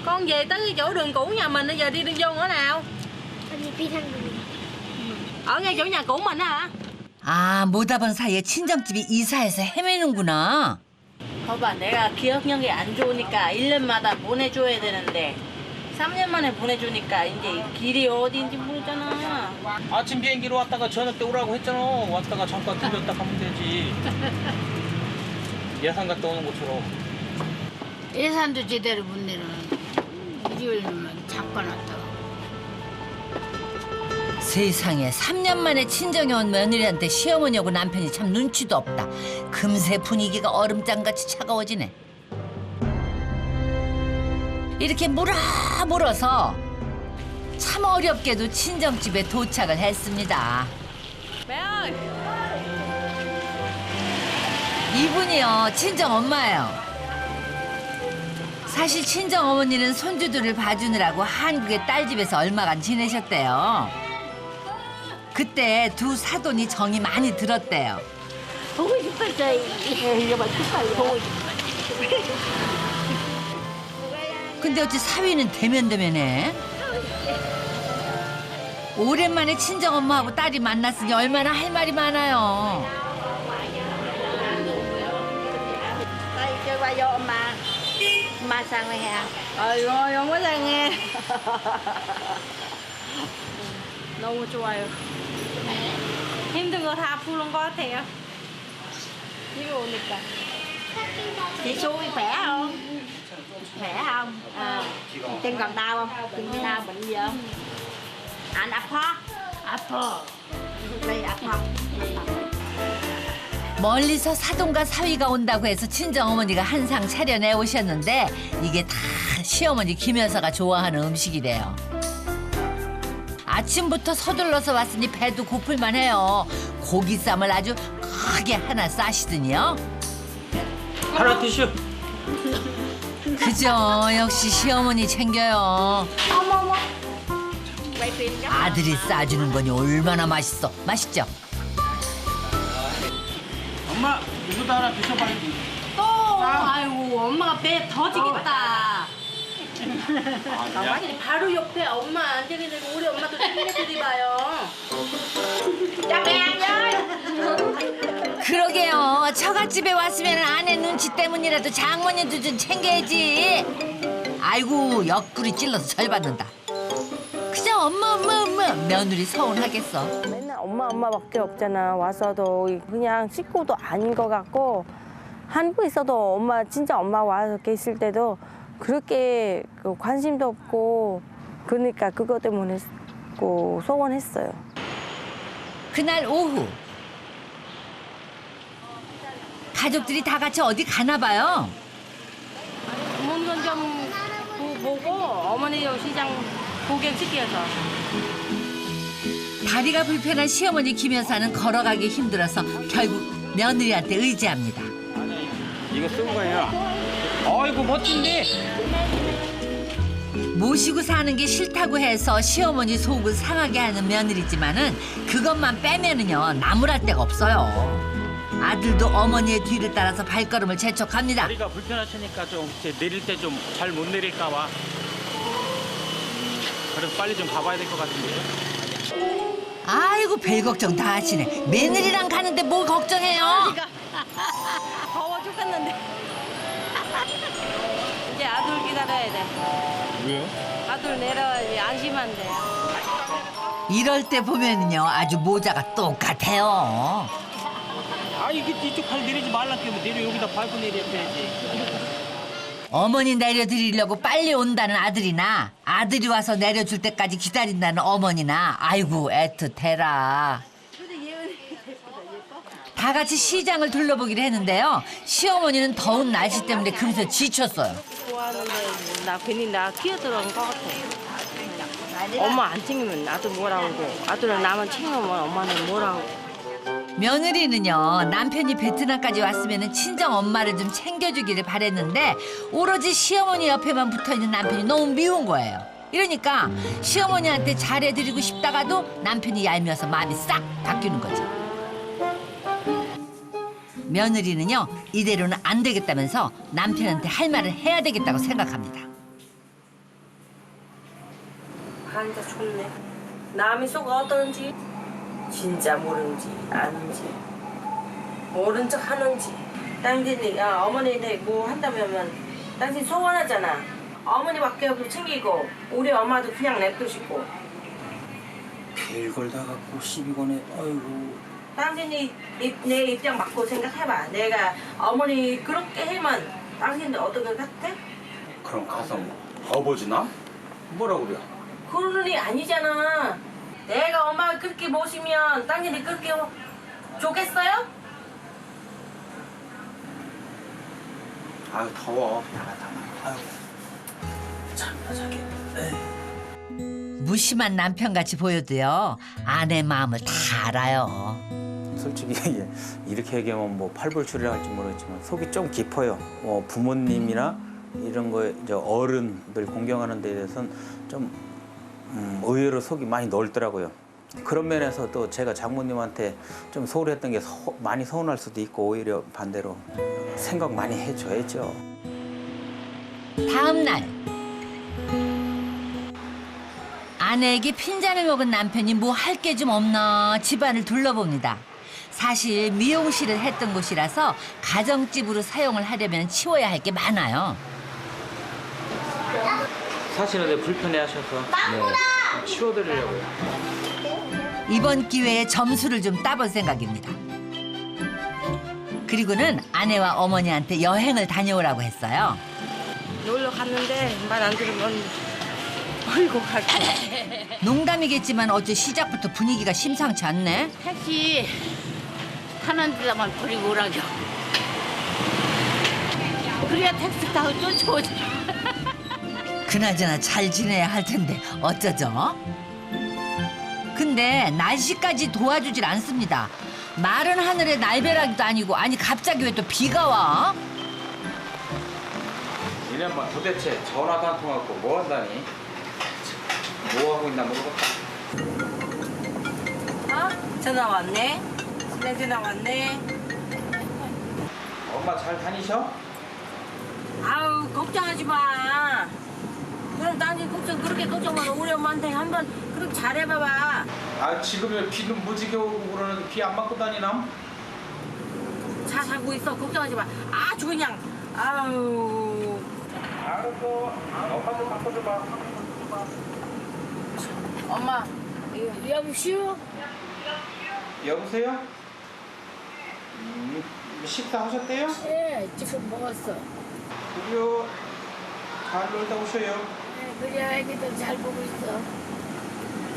[SPEAKER 3] Con về tới cái chỗ đường cũ nhà mình, bây giờ đi đường vô ở nào?
[SPEAKER 5] 언니 비상금.
[SPEAKER 3] Ở ngay chỗ nhà cũ mình á hả?
[SPEAKER 1] 아, 못 와본 사이에 친정집이 이사해서 헤매는구나.
[SPEAKER 3] 거봐, 내가 기억력이 안 좋으니까 1년마다 보내줘야 되는데 3년 만에 보내주니까 이제 길이 어디인지 모르잖아.
[SPEAKER 7] 아침 비행기로 왔다가 저녁 때 오라고 했잖아. 왔다가 잠깐 들렸다 가면 되지. 예산 갔다 오는 것처럼.
[SPEAKER 4] 예산도 제대로 못 내는 일요일만 잠깐 왔다가.
[SPEAKER 1] 세상에 3년 만에 친정에 온 며느리한테 시어머니하고 남편이 참 눈치도 없다. 금세 분위기가 얼음장같이 차가워지네. 이렇게 물어서 참 어렵게도 친정집에 도착을 했습니다.
[SPEAKER 3] Mẹ ơi,
[SPEAKER 1] 이분이요, 친정 엄마예요. 사실 친정 어머니는 손주들을 봐주느라고 한국의 딸집에서 얼마간 지내셨대요. 그때 두 사돈이 정이 많이 들었대요.
[SPEAKER 4] 보고 싶었어. 이거 봐, 보고 싶어.
[SPEAKER 1] 근데 어째 사위는 대면대면해? 오랜만에 친정엄마하고 딸이 만났으니 얼마나 할 말이 많아요.
[SPEAKER 3] đây chơi qua vô 엄마. 엄마 sang đây hè. rồi không có sang nghe. 너무 좋아요. 힘든 거 다 푸는 것 같아요. 이거 오니까. Chị xui khỏe không? Khỏe không? Chân còn đau không? Chân đau bệnh gì không? Anh 아파? 아파. đây 아파.
[SPEAKER 1] 멀리서 사돈과 사위가 온다고 해서 친정어머니가 한상 차려내 오셨는데 이게 다 시어머니 김여사가 좋아하는 음식이래요. 아침부터 서둘러서 왔으니 배도 고플만 해요. 고기쌈을 아주 크게 하나 싸시더니요.
[SPEAKER 7] 하나 드시오.
[SPEAKER 1] 그죠, 역시 시어머니 챙겨요.
[SPEAKER 3] 어머. quay phim chắc.
[SPEAKER 1] 아들이 싸주는 거니 얼마나 맛있어. 맛있죠?
[SPEAKER 7] 엄마, 이거도 하나 드셔봐야지.
[SPEAKER 3] 또 아이고 엄마가 배 터지겠다. 아니 바로 옆에 엄마 앉아있는 우리 엄마도 챙겨드리봐요.
[SPEAKER 1] 그러게요. 처갓집에 왔으면 아내 눈치 때문이라도 장모님도 좀 챙겨야지. 아이고, 옆구리 찔러서 절 받는다. 그저 엄마 며느리 서운하겠어.
[SPEAKER 3] 맨날 엄마밖에 없잖아. 와서도 그냥 식구도 아닌 것 같고 한국에서도 엄마 진짜 엄마 와서 계실 때도 그렇게 관심도 없고 그러니까 그것 때문에 소원했어요.
[SPEAKER 1] 그날 오후 가족들이 다 같이 어디 가나 봐요.
[SPEAKER 3] 문건 좀 보고 어머니 시장 구경시켜서.
[SPEAKER 1] 다리가 불편한 시어머니 김여사는 걸어가기 힘들어서 결국 며느리한테 의지합니다.
[SPEAKER 7] 이거 쓴 거예요. 아이고 멋진데.
[SPEAKER 1] 모시고 사는 게 싫다고 해서 시어머니 속을 상하게 하는 며느리지만은 그것만 빼면은요 나무랄 데가 없어요. 아들도 어머니의 뒤를 따라서 발걸음을 재촉합니다.
[SPEAKER 7] 다리가 불편하시니까 좀 내릴 때 좀 잘 못 내릴까 봐. 그래서 빨리 좀 가봐야 될 것 같은데요.
[SPEAKER 1] 아이고 별 걱정 다 하시네. 며느리랑 가는데 뭘 걱정해요?
[SPEAKER 3] 더워 죽겠는데. 이제 아들 기다려야 돼.
[SPEAKER 7] 왜요?
[SPEAKER 3] 아들 내려야지 안심한데.
[SPEAKER 1] 이럴 때 보면은요 아주 모자가 똑같아요.
[SPEAKER 7] 아 이쪽 발 내리지 말라고 내려 여기다 밟고 내려야지.
[SPEAKER 1] 어머니 내려드리려고 빨리 온다는 아들이나 아들이 와서 내려줄 때까지 기다린다는 어머니나 아이고 애틋해라. 다 같이 시장을 둘러보기로 했는데요. 시어머니는 더운 날씨 때문에 금세 지쳤어요.
[SPEAKER 3] 좋아하는데 나 괜히 나 끼어들어온 것 같아. 엄마 안 챙기면 나도 뭐라고 하고 아들은 나만 챙기면 엄마는 뭐라고.
[SPEAKER 1] 며느리는요 남편이 베트남까지 왔으면 친정 엄마를 좀 챙겨주기를 바랬는데 오로지 시어머니 옆에만 붙어있는 남편이 너무 미운 거예요. 이러니까 시어머니한테 잘해드리고 싶다가도 남편이 얄미워서 마음이 싹 바뀌는 거지. 며느리는요 이대로는 안 되겠다면서 남편한테 할 말을 해야 되겠다고 생각합니다.
[SPEAKER 3] 아, 진짜 좋네. 남이 속 어떤지 진짜 모르는지 아는지 모른 척 하는지. 당신이 어머니한테 뭐 한다면 당신 소원하잖아. 어머니밖에 없고 챙기고 우리 엄마도 그냥 냅두시고.
[SPEAKER 10] 별걸 다 갖고 시비 거네. 아이고.
[SPEAKER 3] 당신이 내 입장 맞고 생각해봐. 내가 어머니 그렇게 하면 당신도 어떻게 같아?
[SPEAKER 7] 그럼 가서 아버지나? 뭐라 그래?
[SPEAKER 3] 그런 일이 아니잖아. 내가 엄마가 그렇게 모시면 당신이 그렇게 좋겠어요?
[SPEAKER 10] 아유 더워. 나가. 아유. 참나 자기.
[SPEAKER 1] 무심한 남편같이 보여도요 아내 마음을 다 알아요.
[SPEAKER 7] 솔직히 이렇게 얘기하면 뭐 팔불출이라 할지 모르겠지만 속이 좀 깊어요. 부모님이나 이런 거 이제 어른들 공경하는 데 대해서는 좀 의외로 속이 많이 넓더라고요. 그런 면에서 또 제가 장모님한테 좀 소홀했던 게 많이 서운할 수도 있고 오히려 반대로 생각 많이 해줘야죠.
[SPEAKER 1] 다음 날 아내에게 핀잔을 먹은 남편이 뭐 할 게 좀 없나 집안을 둘러봅니다. 사실 미용실을 했던 곳이라서 가정집으로 사용을 하려면 치워야 할 게 많아요.
[SPEAKER 7] 사실은 불편해하셔서 치워드리려고요.
[SPEAKER 1] 이번 기회에 점수를 좀 따볼 생각입니다. 그리고는 아내와 어머니한테 여행을 다녀오라고 했어요.
[SPEAKER 3] 놀러 갔는데 말 안 들으면 어이구 갈 거야.
[SPEAKER 1] 농담이겠지만 어째 시작부터 분위기가 심상치 않네.
[SPEAKER 4] 택시 타는 데만 버리고 오라죠. 그래야 택시 타고 쫓아오지.
[SPEAKER 1] 그나저나 잘 지내야 할 텐데 어쩌죠? 근데 날씨까지 도와주질 않습니다. 마른 하늘에 날벼락도 아니고 아니 갑자기 왜 또 비가 와?
[SPEAKER 7] 이래 뭐 도대체 전화도 안 통하고 뭐 한다니? 뭐 하고 있나 모르겠다.
[SPEAKER 3] 전화 왔네. 내 전화 왔네.
[SPEAKER 7] 엄마 잘 다니셔?
[SPEAKER 3] 아우 걱정하지 마. 그럼 당신 걱정 그렇게 걱정하면 우리 엄마한테 한번 그렇게 잘해봐봐.
[SPEAKER 7] 아 지금은 비는 무지개 오고 그러는데 비 안 맞고 다니나?
[SPEAKER 3] 잘 살고 있어. 걱정하지 마. 아주 그냥 아우.
[SPEAKER 7] 알았어. 엄마 좀 바꿔줘봐.
[SPEAKER 3] 엄마 여보시오.
[SPEAKER 7] 여보세요? 식사하셨대요?
[SPEAKER 4] 예, 지금 먹었어.
[SPEAKER 7] 그래요. 잘 놀다 오셔요.
[SPEAKER 4] 그래, 애기들 잘 보고 있어.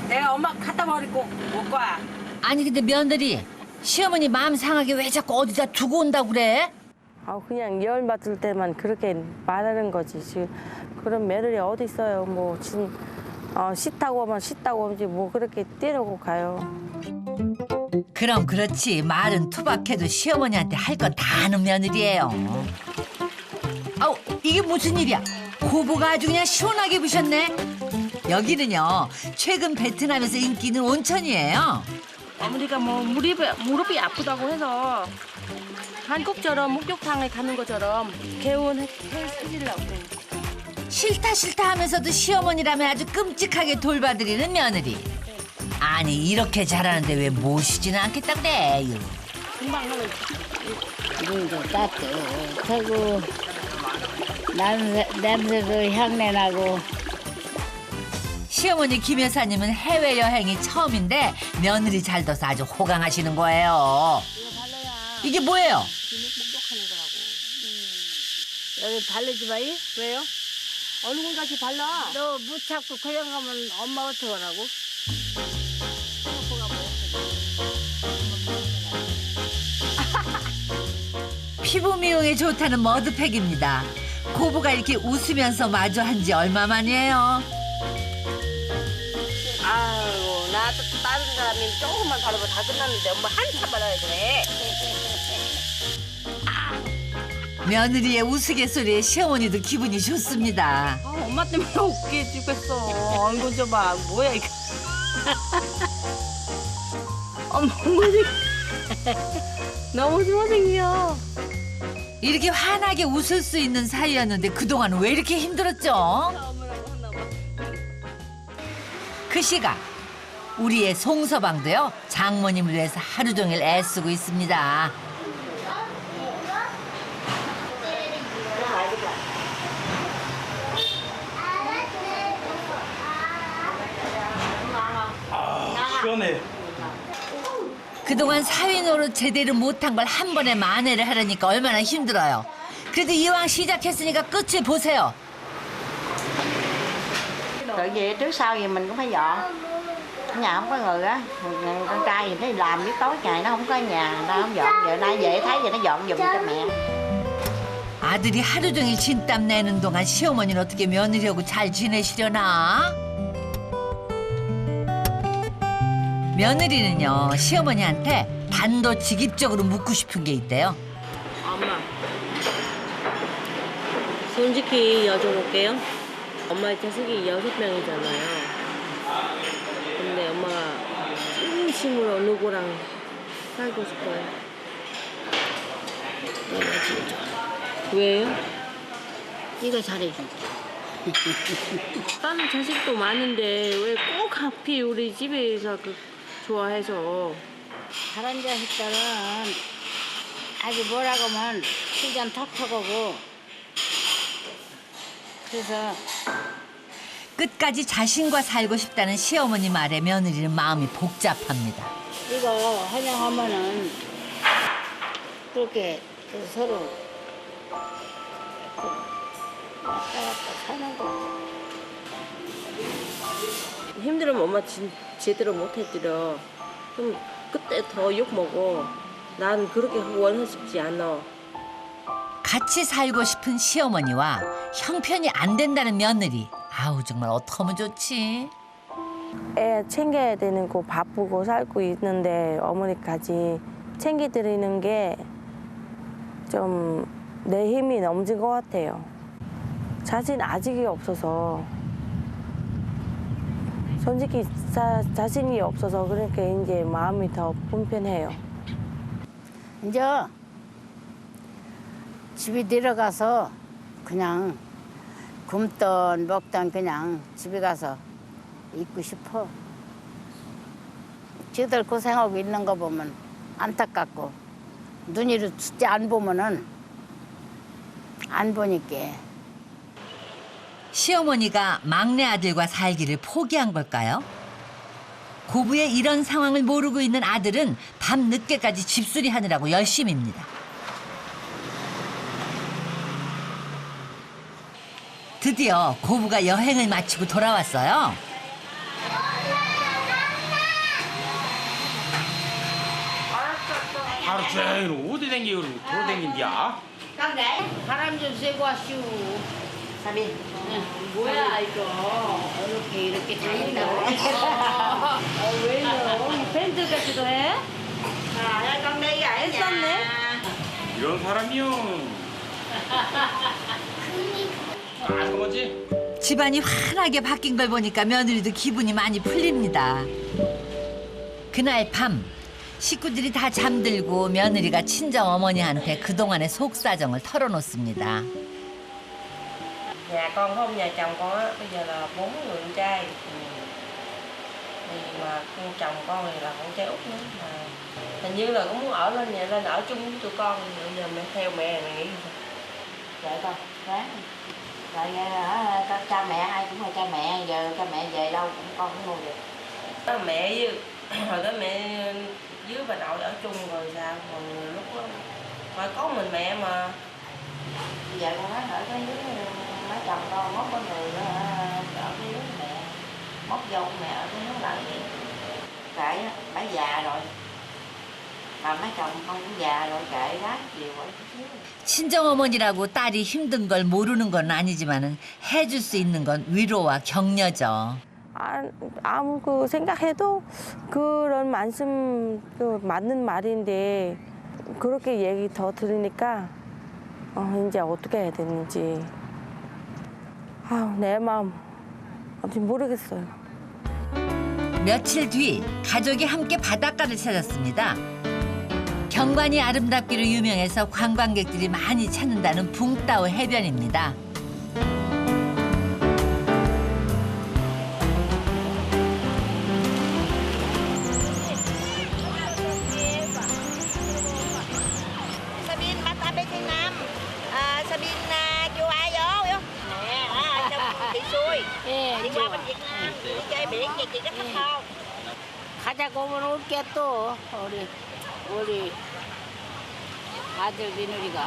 [SPEAKER 3] 내가 엄마 갖다 버리고 못 가.
[SPEAKER 1] 아니 근데 며느리 시어머니 마음 상하게 왜 자꾸 어디다 두고 온다고 그래?
[SPEAKER 3] 그냥 열 받을 때만 그렇게 말하는 거지. 지금 그런 며느리 어디 있어요? 뭐 싫다고 하면 싫다고 하지 뭐 그렇게 때리고 가요.
[SPEAKER 1] 그럼 그렇지 말은 투박해도 시어머니한테 할 건 다 아는 며느리예요. 아우 이게 무슨 일이야? 고보가 아주 그냥 시원하게 부셨네. 여기는요 최근 베트남에서 인기 있는 온천이에요.
[SPEAKER 3] 어머니가 뭐 무릎이 아프다고 해서 한국처럼 목욕탕에 가는 것처럼 개운해주려고.
[SPEAKER 1] 싫다 하면서도 시어머니라면 아주 끔찍하게 돌봐드리는 며느리. 아니 이렇게 잘하는데 왜 모시지는 않겠다 그래요.
[SPEAKER 3] 금방 하면
[SPEAKER 4] 눈도 따뜻하고 냄새도 향내 나고.
[SPEAKER 1] 시어머니 김 여사님은 해외여행이 처음인데 며느리 잘 둬서 아주 호강하시는 거예요. 이게 뭐예요?
[SPEAKER 4] 여기 바르지 마이?
[SPEAKER 3] 왜요? 얼굴같이 발라.
[SPEAKER 4] 너 무참고 그냥 가면 엄마 어떡하라고?
[SPEAKER 1] 피부 미용에 좋다는 머드팩입니다. 고부가 이렇게 웃으면서 마주한 지 얼마 만이에요.
[SPEAKER 3] 아이고 나 다른 사람이 조금만 바르면 다 끝났는데 엄마 한참 발라야 돼.
[SPEAKER 1] 며느리의 우스갯소리에 시어머니도 기분이 좋습니다.
[SPEAKER 3] 엄마 때문에 웃게 죽겠어. 얼굴 줘봐. 뭐야 이거. 엄마 얼굴이 너무 좋아 생겨.
[SPEAKER 1] 이렇게 환하게 웃을 수 있는 사이였는데 그동안 왜 이렇게 힘들었죠? 그 시각 우리의 송서방도요 장모님을 위해서 하루 종일 애쓰고 있습니다.
[SPEAKER 10] 시원해.
[SPEAKER 1] 그동안 사위 노릇 제대로 못한 걸 한 번에 만회를 하려니까 얼마나 힘들어요. 그래도 이왕 시작했으니까 끝을 보세요.
[SPEAKER 11] Tự gì trước sau gì mình cũng phải dọn. Ở nhà không có người á, con trai gì nó đi làm biết tối ngày nó không có ở nhà, người ta không dọn. Giờ nay về thấy vậy nó dọn giùm cho mẹ.
[SPEAKER 1] 아들이 하루 종일 진땀 내는 동안 시어머니는 어떻게 며느리하고 잘 지내시려나? 며느리는요 시어머니한테 단도직입적으로 묻고 싶은 게 있대요.
[SPEAKER 3] 엄마. 솔직히 여쭤볼게요. 엄마의 자식이 6명이잖아요. 근데 엄마가 진심으로 누구랑 살고 싶어요? 내가 진짜. 왜요?
[SPEAKER 4] 네가 잘해준다.
[SPEAKER 3] 다른 자식도 많은데 왜 꼭 하필 우리 집에서 좋아해서.
[SPEAKER 4] 다른 자식들은 아주 뭐라고 하면 시전 턱턱하고 그래서
[SPEAKER 1] 끝까지 자신과 살고 싶다는 시어머니 말에 며느리는 마음이 복잡합니다.
[SPEAKER 4] 이거 환영하면은 그렇게 서로 왔다 갔다 사는 거.
[SPEAKER 3] 힘들으면 엄마 제대로 못해드려. 그럼 그때 더 욕먹어. 난 그렇게 원하고 싶지 않아.
[SPEAKER 1] 같이 살고 싶은 시어머니와 형편이 안 된다는 며느리. 아우 정말 어떡하면 좋지?
[SPEAKER 3] 애 챙겨야 되는 거 바쁘고 살고 있는데 어머니까지 챙겨드리는 게 좀 내 힘이 넘친 것 같아요. 자신 아직이 없어서 솔직히 자신이 없어서 그러니까 이제 마음이 더 불편해요.
[SPEAKER 4] 이제 집에 내려가서 그냥 굶던 먹던 그냥 집에 가서 있고 싶어. 쟤들 고생하고 있는 거 보면 안타깝고 눈이로 진짜 안 보면은 안 보니까.
[SPEAKER 1] 시어머니가 막내 아들과 살기를 포기한 걸까요? 고부의 이런 상황을 모르고 있는 아들은 밤 늦게까지 집수리 하느라고 열심입니다. 드디어 고부가 여행을 마치고 돌아왔어요.
[SPEAKER 10] 하루 종일 어디 댕기고 돌아댕긴디야?
[SPEAKER 4] 바람 좀 쐬고 왔슈.
[SPEAKER 11] 사비.
[SPEAKER 3] 뭐야 이거?
[SPEAKER 4] 이렇게 다 있다고.
[SPEAKER 3] 왜 이래? 밴드 같기도 해?
[SPEAKER 11] Trời ơi con đi rồi
[SPEAKER 3] 했었네.
[SPEAKER 10] 이런 사람이요. 아, 뭐지?
[SPEAKER 1] 집안이 환하게 바뀐 걸 보니까 며느리도 기분이 많이 풀립니다. 그날 밤 식구들이 다 잠들고 며느리가 친정 어머니한테 그동안의 속사정을 털어놓습니다.
[SPEAKER 3] Nhà con không, nhà chồng con á, bây giờ là 4 người con trai. Thì mà chồng con thì là con trai út nữa. Mà hình như là cũng muốn ở lên ở chung với tụi con. Bây giờ mẹ theo mẹ này nghĩ sao?
[SPEAKER 11] Vậy con, ráng. Rồi cha mẹ ai cũng là cha mẹ, giờ cha mẹ về đâu cũng con cũng nuôi được.
[SPEAKER 3] Mẹ với hồi đó mẹ với bà nội ở chung rồi sao? Rồi lúc đó phải có mình mẹ mà.
[SPEAKER 11] Bây giờ con nói ở cái dưới má chồng con mốt có người nữa ở cái dưới mẹ, mốt vô mẹ ở cái nước lại vậy. Kệ bà già rồi, mà má chồng con cũng già rồi, kệ đó nhiều quá.
[SPEAKER 1] 친정어머니라고 딸이 힘든 걸 모르는 건 아니지만은 해줄 수 있는 건 위로와 격려죠.
[SPEAKER 3] 아무 그 생각해도 그런 말씀 그 맞는 말인데 그렇게 얘기 더 들으니까 이제 어떻게 해야 되는지 내 마음 아직 모르겠어요.
[SPEAKER 1] 며칠 뒤 가족이 함께 바닷가를 찾았습니다. 경관이 아름답기로 유명해서 관광객들이 많이 찾는다는 붕따오 해변입니다.
[SPEAKER 11] Sabin matabi Việt Nam. Sabin kêu ai vô? Nè, trong thị xuôi. Đi qua bên Việt Nam, đi chơi biển vậy chị có thích không?
[SPEAKER 4] 가자고 하면 올게 또 우리 아들 며느리가.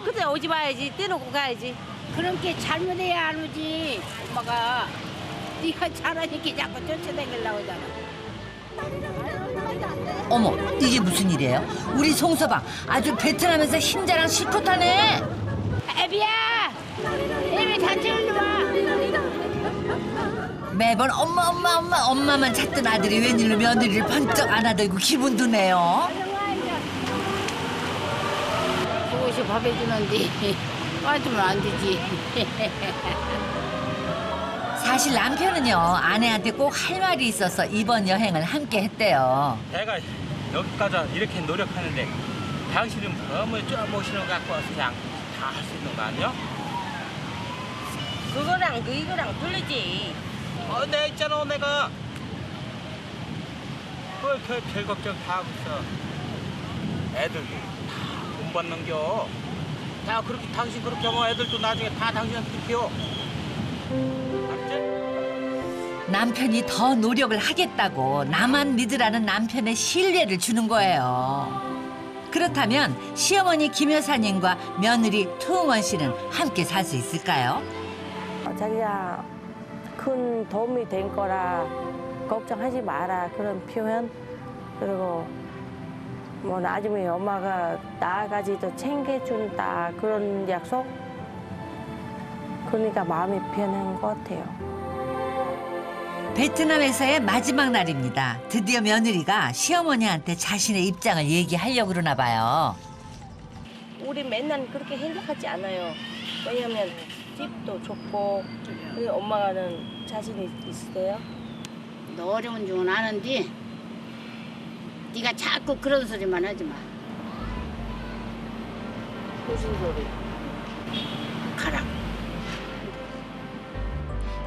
[SPEAKER 3] 그때 오지 마야지. 떼놓고 가야지.
[SPEAKER 4] 그런 게 잘못해야 안 오지. 엄마가 네가 잘하니까 자꾸 쫓아다니려고 하잖아.
[SPEAKER 1] 어머, 이게 무슨 일이에요? 우리 송서방 아주 베트남에서 힘자랑 실컷 하네.
[SPEAKER 4] 애비야, 애비 같이 일로 와.
[SPEAKER 1] 매번 엄마만 찾던 아들이 웬일로 며느리를 번쩍 안아들고 기분 드네요.
[SPEAKER 4] 그것이 밥 해주는데 빠지면 안 되지.
[SPEAKER 1] 사실 남편은요 아내한테 꼭 할 말이 있어서 이번 여행을 함께 했대요.
[SPEAKER 2] 내가 여기까지 이렇게 노력하는데 당신은 너무 쪼모시는 거 갖고 와서 그냥 다 할 수 있는 거 아니야?
[SPEAKER 3] 그거랑 이거랑 틀리지.
[SPEAKER 2] 내 있잖아 내가 그걸 별 걱정 다 하고 있어. 애들도 다돈 받는겨. 야 그렇게 당신 그렇게 하면 애들도 나중에 다 당신한테 키워. 알았지?
[SPEAKER 1] 남편이 더 노력을 하겠다고 나만 믿으라는 남편의 신뢰를 주는 거예요. 그렇다면 시어머니 김 여사님과 며느리 투응원 씨는 함께 살 수 있을까요?
[SPEAKER 3] 자기야 큰 도움이 된 거라 걱정하지 마라 그런 표현 그리고 뭐 나중에 엄마가 나까지도 챙겨준다 그런 약속 그러니까 마음이 편한 것 같아요.
[SPEAKER 1] 베트남에서의 마지막 날입니다. 드디어 며느리가 시어머니한테 자신의 입장을 얘기하려고 그러나 봐요.
[SPEAKER 3] 우리 맨날 그렇게 행복하지 않아요. 왜냐면 집도 좋고 그리고 엄마가는 자신이 있으세요?
[SPEAKER 4] 너 어려운 줄은 아는데 네가 자꾸 그런 소리만 하지 마.
[SPEAKER 3] 무슨 소리?
[SPEAKER 4] 가라.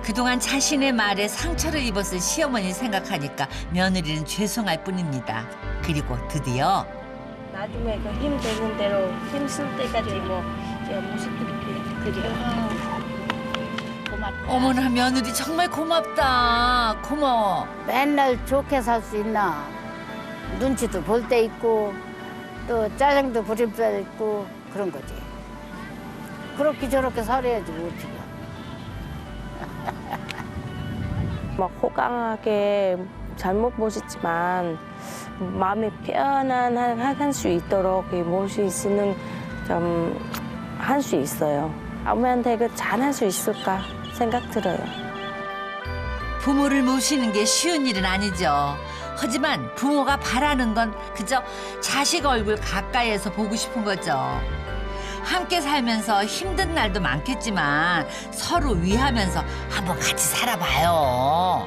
[SPEAKER 1] 그동안 자신의 말에 상처를 입었을 시어머니 생각하니까 며느리는 죄송할 뿐입니다. 그리고 드디어
[SPEAKER 3] 나중에 그 힘 되는 대로 힘쓸 때까지 뭐 제가 모셔드릴게요.
[SPEAKER 4] 고맙다.
[SPEAKER 1] 어머나 며느리 정말 고맙다. 고마워.
[SPEAKER 4] 맨날 좋게 살 수 있나? 눈치도 볼 때 있고 또 짜증도 부릴 때 있고 그런 거지. 그렇게 저렇게 살아야지 어떻게.
[SPEAKER 3] 막 호강하게 잘못 보셨지만 마음이 편안할 수 있도록 모실 수는 좀 할 수 있어요. 아무한테 그 잘할 수 있을까 생각 들어요.
[SPEAKER 1] 부모를 모시는 게 쉬운 일은 아니죠. 하지만 부모가 바라는 건 그저 자식 얼굴 가까이에서 보고 싶은 거죠. 함께 살면서 힘든 날도 많겠지만 서로 위하면서 한번 같이 살아봐요.